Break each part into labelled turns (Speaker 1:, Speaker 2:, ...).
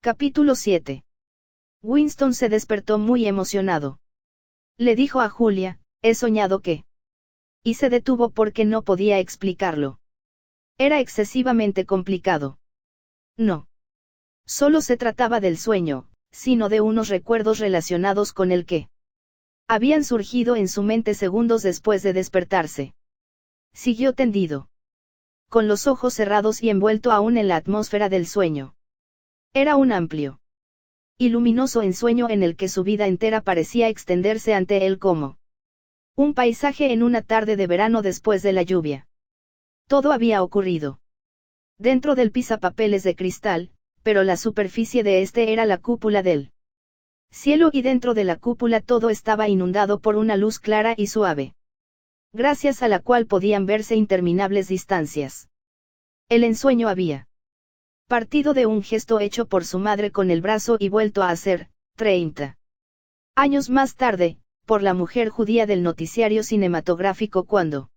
Speaker 1: Capítulo 7. Winston se despertó muy emocionado. Le dijo a Julia, he soñado que... Y se detuvo porque no podía explicarlo. Era excesivamente complicado. No. Solo se trataba del sueño, sino de unos recuerdos relacionados con el que habían surgido en su mente segundos después de despertarse. Siguió tendido, con los ojos cerrados y envuelto aún en la atmósfera del sueño. Era un amplio y luminoso ensueño en el que su vida entera parecía extenderse ante él como un paisaje en una tarde de verano después de la lluvia. Todo había ocurrido dentro del pisapapeles de cristal, pero la superficie de este era la cúpula del cielo y dentro de la cúpula todo estaba inundado por una luz clara y suave, gracias a la cual podían verse interminables distancias. El ensueño había partido de un gesto hecho por su madre con el brazo y vuelto a hacer, 30 años más tarde, por la mujer judía del noticiario cinematográfico cuando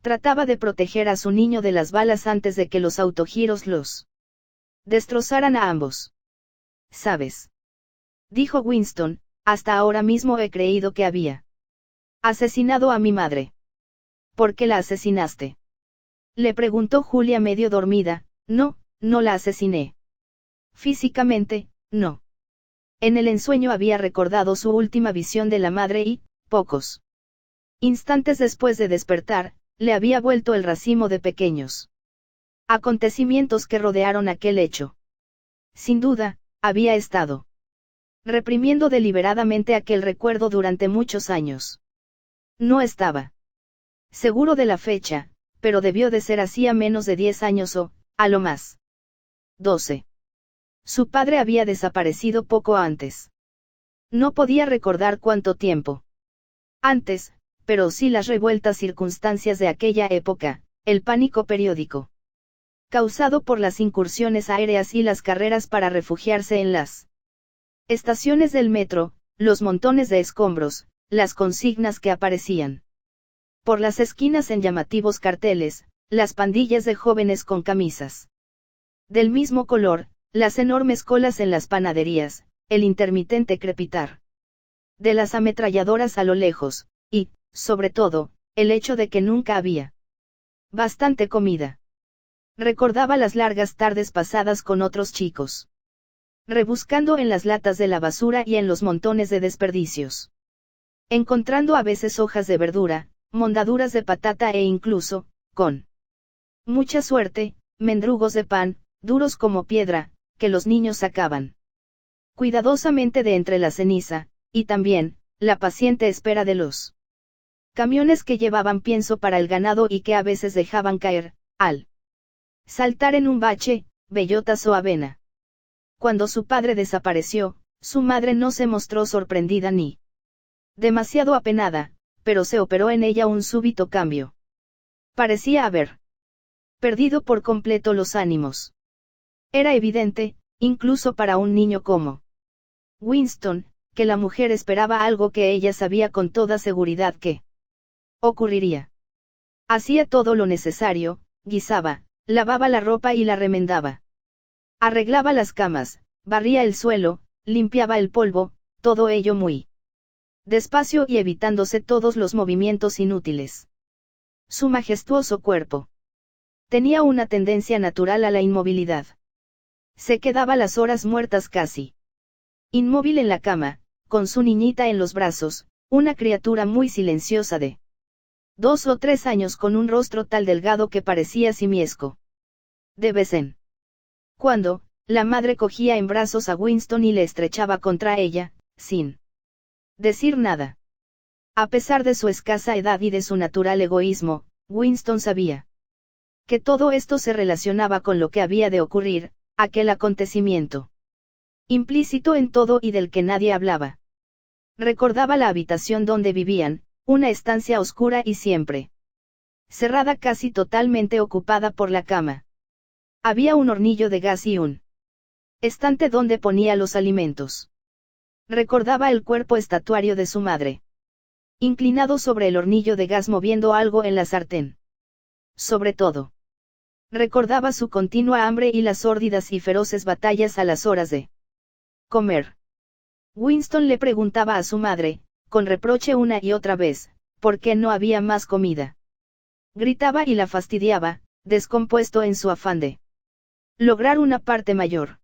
Speaker 1: trataba de proteger a su niño de las balas antes de que los autogiros los destrozaran a ambos. ¿Sabes?, dijo Winston, hasta ahora mismo he creído que había asesinado a mi madre. ¿Por qué la asesinaste?, le preguntó Julia medio dormida. No la asesiné. Físicamente, no. En el ensueño había recordado su última visión de la madre y, pocos instantes después de despertar, le había vuelto el racimo de pequeños acontecimientos que rodearon aquel hecho. Sin duda, había estado reprimiendo deliberadamente aquel recuerdo durante muchos años. No estaba seguro de la fecha, pero debió de ser hacía menos de 10 años o, a lo más, 12. Su padre había desaparecido poco antes. No podía recordar cuánto tiempo antes, pero sí las revueltas circunstancias de aquella época, el pánico periódico causado por las incursiones aéreas y las carreras para refugiarse en las estaciones del metro, los montones de escombros, las consignas que aparecían por las esquinas en llamativos carteles, las pandillas de jóvenes con camisas del mismo color, las enormes colas en las panaderías, el intermitente crepitar de las ametralladoras a lo lejos, y, sobre todo, el hecho de que nunca había bastante comida. Recordaba las largas tardes pasadas con otros chicos, rebuscando en las latas de la basura y en los montones de desperdicios, encontrando a veces hojas de verdura, mondaduras de patata e incluso, con mucha suerte, mendrugos de pan, duros como piedra, que los niños sacaban cuidadosamente de entre la ceniza, y también, la paciente espera de los camiones que llevaban pienso para el ganado y que a veces dejaban caer, al saltar en un bache, bellotas o avena. Cuando su padre desapareció, su madre no se mostró sorprendida ni demasiado apenada, pero se operó en ella un súbito cambio. Parecía haber perdido por completo los ánimos. Era evidente, incluso para un niño como Winston, que la mujer esperaba algo que ella sabía con toda seguridad que ocurriría. Hacía todo lo necesario, guisaba, lavaba la ropa y la remendaba. Arreglaba las camas, barría el suelo, limpiaba el polvo, todo ello muy despacio y evitándose todos los movimientos inútiles. Su majestuoso cuerpo tenía una tendencia natural a la inmovilidad. Se quedaba las horas muertas casi inmóvil en la cama, con su niñita en los brazos, una criatura muy silenciosa de 2 o 3 años con un rostro tal delgado que parecía simiesco. De vez en cuando, la madre cogía en brazos a Winston y le estrechaba contra ella, sin decir nada. A pesar de su escasa edad y de su natural egoísmo, Winston sabía que todo esto se relacionaba con lo que había de ocurrir, aquel acontecimiento implícito en todo y del que nadie hablaba. Recordaba la habitación donde vivían, una estancia oscura y siempre cerrada, casi totalmente ocupada por la cama. Había un hornillo de gas y un estante donde ponía los alimentos. Recordaba el cuerpo estatuario de su madre, inclinado sobre el hornillo de gas moviendo algo en la sartén. Sobre todo, Recordaba su continua hambre y las sórdidas y feroces batallas a las horas de comer. Winston le preguntaba a su madre, con reproche una y otra vez, por qué no había más comida. Gritaba y la fastidiaba, descompuesto en su afán de lograr una parte mayor.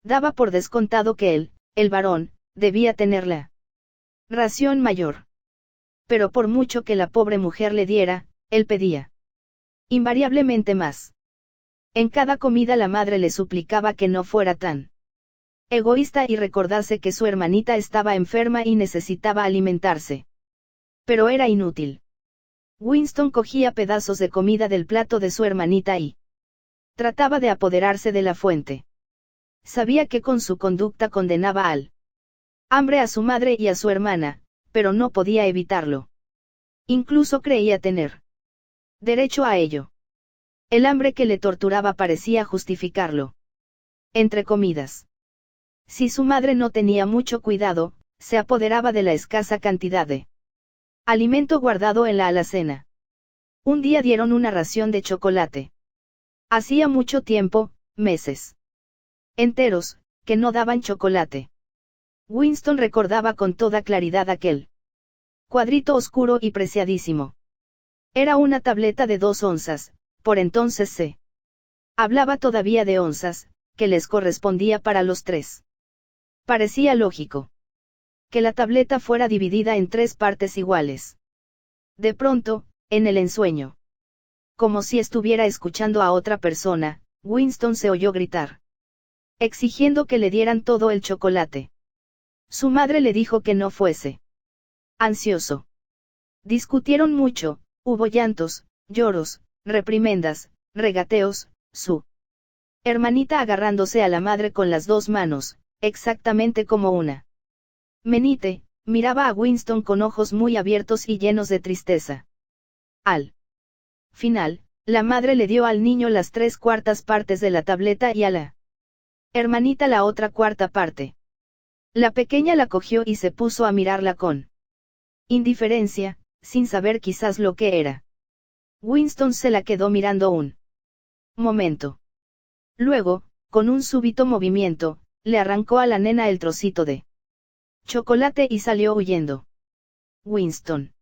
Speaker 1: Daba por descontado que él, el varón, debía tener la ración mayor. Pero por mucho que la pobre mujer le diera, él pedía invariablemente más. En cada comida la madre le suplicaba que no fuera tan egoísta y recordase que su hermanita estaba enferma y necesitaba alimentarse. Pero era inútil. Winston cogía pedazos de comida del plato de su hermanita y trataba de apoderarse de la fuente. Sabía que con su conducta condenaba al hambre a su madre y a su hermana, pero no podía evitarlo. Incluso creía tener derecho a ello. El hambre que le torturaba parecía justificarlo. Entre comidas. Si su madre no tenía mucho cuidado, se apoderaba de la escasa cantidad de alimento guardado en la alacena. Un día dieron una ración de chocolate. Hacía mucho tiempo, meses enteros, que no daban chocolate. Winston recordaba con toda claridad aquel cuadrito oscuro y preciadísimo. Era una tableta de 2 onzas, por entonces se hablaba todavía de onzas, que les correspondía para los 3. Parecía lógico que la tableta fuera dividida en 3 partes iguales. De pronto, en el ensueño, como si estuviera escuchando a otra persona, Winston se oyó gritar, exigiendo que le dieran todo el chocolate. Su madre le dijo que no fuese ansioso. Discutieron mucho, hubo llantos, lloros, reprimendas, regateos, su hermanita agarrándose a la madre con las 2 manos, exactamente como una menite, miraba a Winston con ojos muy abiertos y llenos de tristeza. Al final, la madre le dio al niño las 3/4 partes de la tableta y a la hermanita la otra 1/4 parte. La pequeña la cogió y se puso a mirarla con indiferencia, sin saber quizás lo que era. Winston se la quedó mirando un momento. Luego, con un súbito movimiento, le arrancó a la nena el trocito de chocolate y salió huyendo. Winston.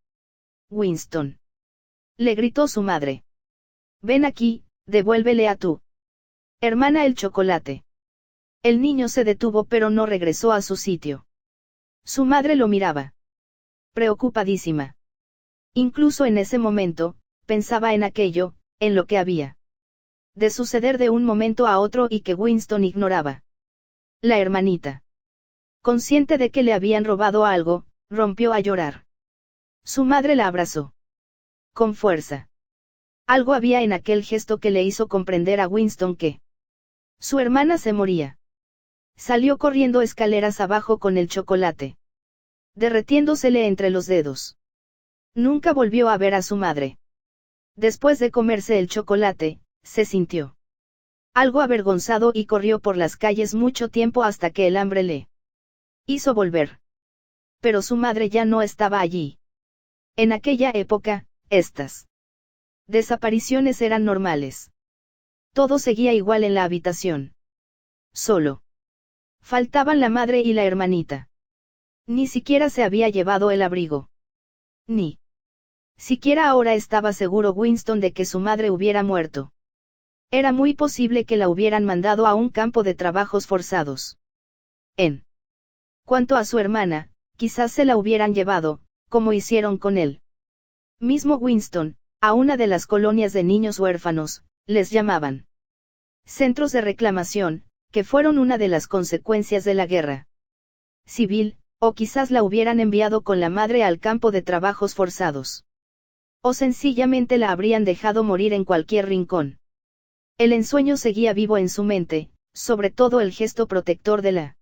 Speaker 1: Winston. Le gritó su madre. Ven aquí, devuélvele a tu hermana el chocolate. El niño se detuvo pero no regresó a su sitio. Su madre lo miraba, preocupadísima. Incluso en ese momento, pensaba en aquello, en lo que había de suceder de un momento a otro y que Winston ignoraba. La hermanita, consciente de que le habían robado algo, rompió a llorar. Su madre la abrazó con fuerza. Algo había en aquel gesto que le hizo comprender a Winston que su hermana se moría. Salió corriendo escaleras abajo con el chocolate, derretiéndosele entre los dedos. Nunca volvió a ver a su madre. Después de comerse el chocolate, se sintió algo avergonzado y corrió por las calles mucho tiempo hasta que el hambre le hizo volver. Pero su madre ya no estaba allí. En aquella época, estas desapariciones eran normales. Todo seguía igual en la habitación. Solo faltaban la madre y la hermanita. Ni siquiera se había llevado el abrigo. Ni siquiera ahora estaba seguro Winston de que su madre hubiera muerto. Era muy posible que la hubieran mandado a un campo de trabajos forzados. En cuanto a su hermana, quizás se la hubieran llevado, como hicieron con él mismo Winston, a una de las colonias de niños huérfanos, les llamaban centros de reclamación, que fueron una de las consecuencias de la guerra civil, o quizás la hubieran enviado con la madre al campo de trabajos forzados. O sencillamente la habrían dejado morir en cualquier rincón. El ensueño seguía vivo en su mente, sobre todo el gesto protector de la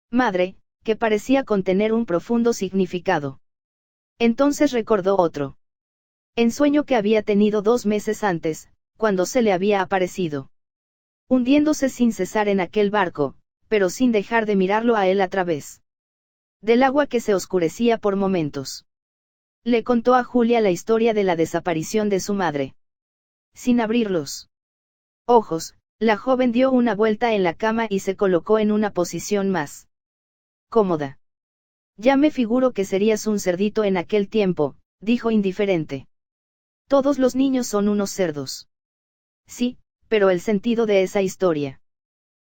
Speaker 1: madre, que parecía contener un profundo significado. Entonces recordó otro ensueño que había tenido 2 meses antes, cuando se le había aparecido hundiéndose sin cesar en aquel barco, pero sin dejar de mirarlo a él a través del agua que se oscurecía por momentos. Le contó a Julia la historia de la desaparición de su madre. Sin abrirlos ojos, la joven dio una vuelta en la cama y se colocó en una posición más cómoda. Ya me figuro que serías un cerdito en aquel tiempo, dijo indiferente. Todos los niños son unos cerdos. Sí, pero el sentido de esa historia.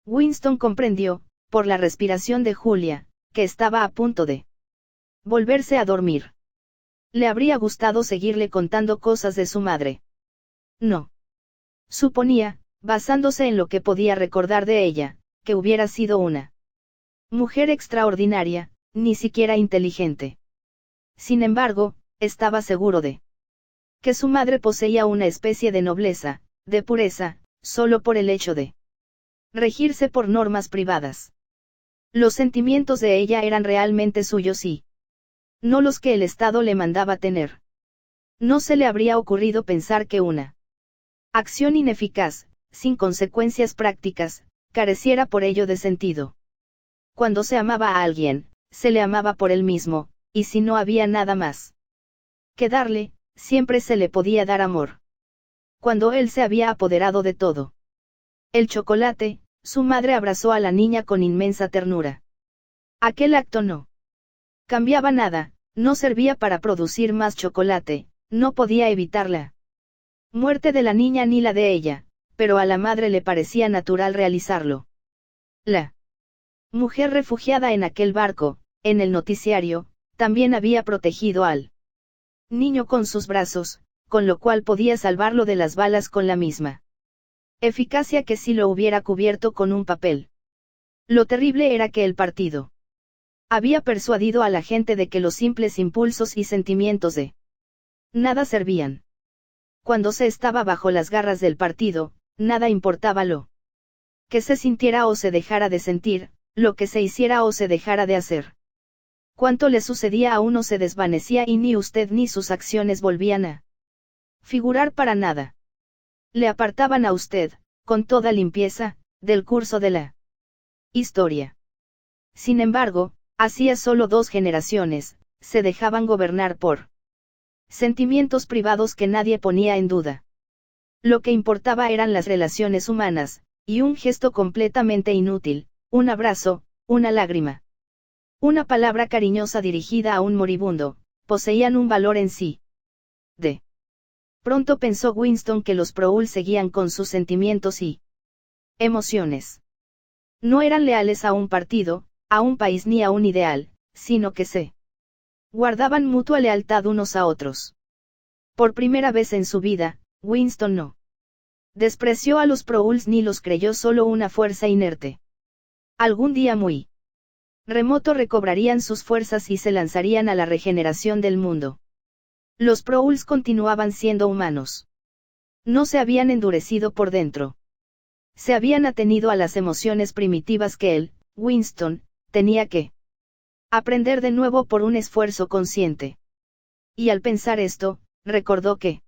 Speaker 1: Winston comprendió, por la respiración de Julia, que estaba a punto de volverse a dormir. Le habría gustado seguirle contando cosas de su madre. No. Suponía, basándose en lo que podía recordar de ella, que hubiera sido una mujer extraordinaria, ni siquiera inteligente. Sin embargo, estaba seguro de que su madre poseía una especie de nobleza, de pureza, solo por el hecho de regirse por normas privadas. Los sentimientos de ella eran realmente suyos y no los que el Estado le mandaba tener. No se le habría ocurrido pensar que una acción ineficaz, sin consecuencias prácticas, careciera por ello de sentido. Cuando se amaba a alguien, se le amaba por él mismo, y si no había nada más que darle, siempre se le podía dar amor. Cuando él se había apoderado de todo el chocolate, su madre abrazó a la niña con inmensa ternura. Aquel acto no cambiaba nada, no servía para producir más chocolate, no podía evitar la muerte de la niña ni la de ella, pero a la madre le parecía natural realizarlo. La mujer refugiada en aquel barco, en el noticiario, también había protegido al niño con sus brazos, con lo cual podía salvarlo de las balas con la misma eficacia que si lo hubiera cubierto con un papel. Lo terrible era que el partido había persuadido a la gente de que los simples impulsos y sentimientos de nada servían. Cuando se estaba bajo las garras del partido, nada importaba lo que se sintiera o se dejara de sentir, lo que se hiciera o se dejara de hacer. Cuanto le sucedía a uno se desvanecía y ni usted ni sus acciones volvían a figurar para nada. Le apartaban a usted, con toda limpieza, del curso de la historia. Sin embargo, hacía solo 2 generaciones, se dejaban gobernar por sentimientos privados que nadie ponía en duda. Lo que importaba eran las relaciones humanas, y un gesto completamente inútil, un abrazo, una lágrima, una palabra cariñosa dirigida a un moribundo, poseían un valor en sí. De pronto pensó Winston que los Proul seguían con sus sentimientos y emociones. No eran leales a un partido, a un país ni a un ideal, sino que se guardaban mutua lealtad unos a otros. Por primera vez en su vida, Winston no despreció a los Prouls ni los creyó solo una fuerza inerte. Algún día muy remoto recobrarían sus fuerzas y se lanzarían a la regeneración del mundo. Los Prouls continuaban siendo humanos. No se habían endurecido por dentro. Se habían atenido a las emociones primitivas que él, Winston, tenía que aprender de nuevo por un esfuerzo consciente. Y al pensar esto, recordó que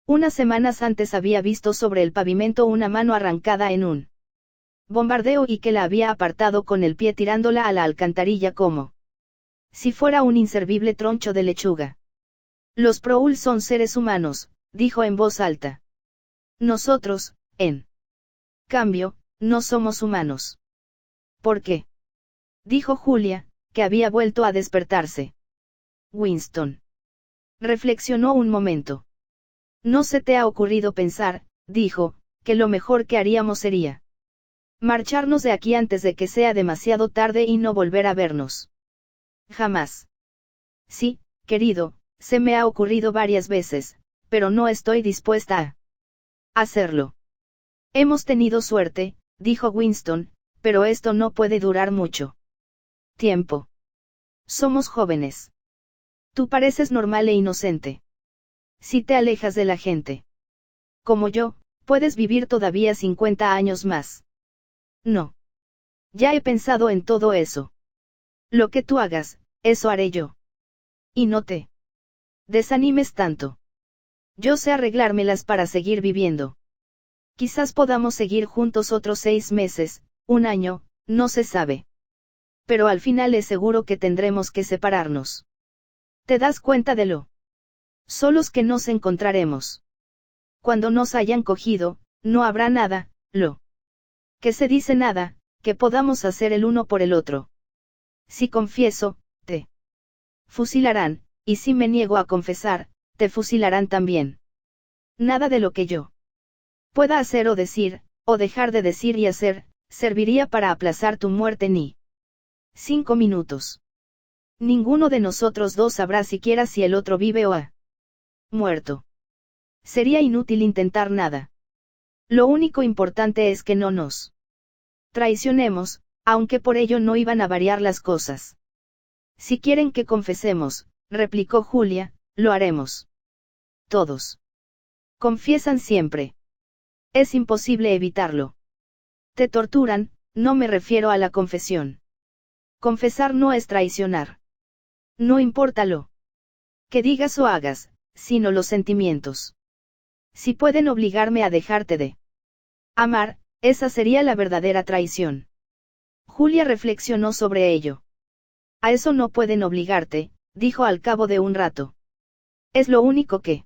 Speaker 1: unas semanas antes había visto sobre el pavimento una mano arrancada en un bombardeo y que la había apartado con el pie tirándola a la alcantarilla como si fuera un inservible troncho de lechuga. Los Proul son seres humanos, dijo en voz alta. Nosotros, en cambio, no somos humanos. ¿Por qué? Dijo Julia, que había vuelto a despertarse. Winston reflexionó un momento. No se te ha ocurrido pensar, dijo, que lo mejor que haríamos sería marcharnos de aquí antes de que sea demasiado tarde y no volver a vernos. Jamás. Sí, querido, se me ha ocurrido varias veces, pero no estoy dispuesta a hacerlo. Hemos tenido suerte, dijo Winston, pero esto no puede durar mucho tiempo. Somos jóvenes. Tú pareces normal e inocente. Si te alejas de la gente como yo, puedes vivir todavía 50 años más. No. Ya he pensado en todo eso. Lo que tú hagas, eso haré yo. Y no te desanimes tanto. Yo sé arreglármelas para seguir viviendo. Quizás podamos seguir juntos otros 6 meses, un año, no se sabe. Pero al final es seguro que tendremos que separarnos. ¿Te das cuenta de lo solos que nos encontraremos? Cuando nos hayan cogido, No habrá nada, que se dice nada, que podamos hacer el uno por el otro. Si confieso, te fusilarán, y si me niego a confesar, te fusilarán también. Nada de lo que yo pueda hacer o decir, o dejar de decir y hacer, serviría para aplazar tu muerte ni 5 minutos. Ninguno de nosotros dos sabrá siquiera si el otro vive o ha muerto. Sería inútil intentar nada. Lo único importante es que no nos traicionemos, aunque por ello no iban a variar las cosas. Si quieren que confesemos, replicó Julia, lo haremos. Todos confiesan siempre. Es imposible evitarlo. Te torturan, no me refiero a la confesión. Confesar no es traicionar. No importa lo que digas o hagas, sino los sentimientos. Si pueden obligarme a dejarte de amar, esa sería la verdadera traición. Julia reflexionó sobre ello. A eso no pueden obligarte, dijo al cabo de un rato. Es lo único que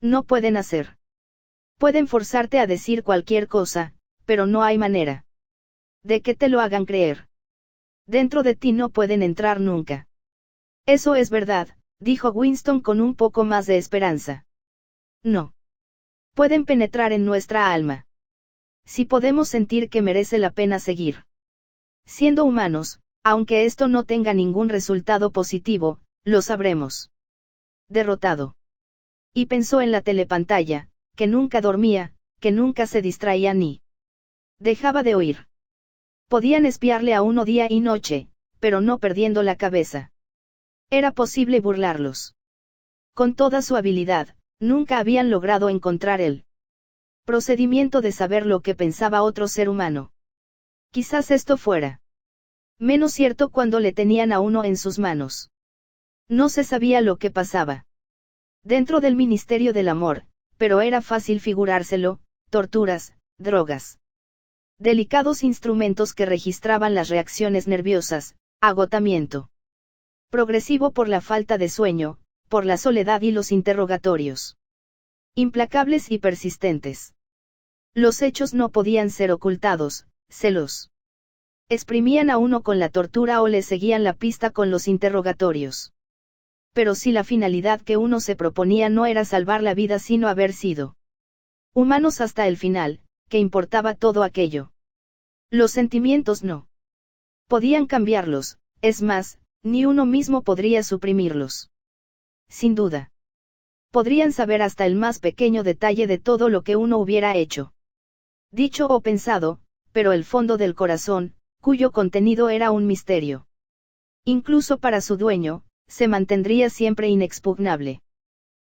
Speaker 1: no pueden hacer. Pueden forzarte a decir cualquier cosa, pero no hay manera de que te lo hagan creer. Dentro de ti no pueden entrar nunca. Eso es verdad, dijo Winston con un poco más de esperanza. No. Pueden penetrar en nuestra alma. Si podemos sentir que merece la pena seguir siendo humanos, aunque esto no tenga ningún resultado positivo, lo sabremos derrotado. Y pensó en la telepantalla, que nunca dormía, que nunca se distraía ni dejaba de oír. Podían espiarle a uno día y noche, pero no perdiendo la cabeza. Era posible burlarlos. Con toda su habilidad, nunca habían logrado encontrar el procedimiento de saber lo que pensaba otro ser humano. Quizás esto fuera menos cierto cuando le tenían a uno en sus manos. No se sabía lo que pasaba dentro del Ministerio del Amor, pero era fácil figurárselo: torturas, drogas, delicados instrumentos que registraban las reacciones nerviosas, agotamiento progresivo por la falta de sueño, por la soledad y los interrogatorios implacables y persistentes. Los hechos no podían ser ocultados, se los exprimían a uno con la tortura o le seguían la pista con los interrogatorios. Pero si la finalidad que uno se proponía no era salvar la vida sino haber sido humanos hasta el final, ¿qué importaba todo aquello? Los sentimientos no podían cambiarlos, es más, ni uno mismo podría suprimirlos. Sin duda. Podrían saber hasta el más pequeño detalle de todo lo que uno hubiera hecho, dicho o pensado, pero el fondo del corazón, cuyo contenido era un misterio, incluso para su dueño, se mantendría siempre inexpugnable.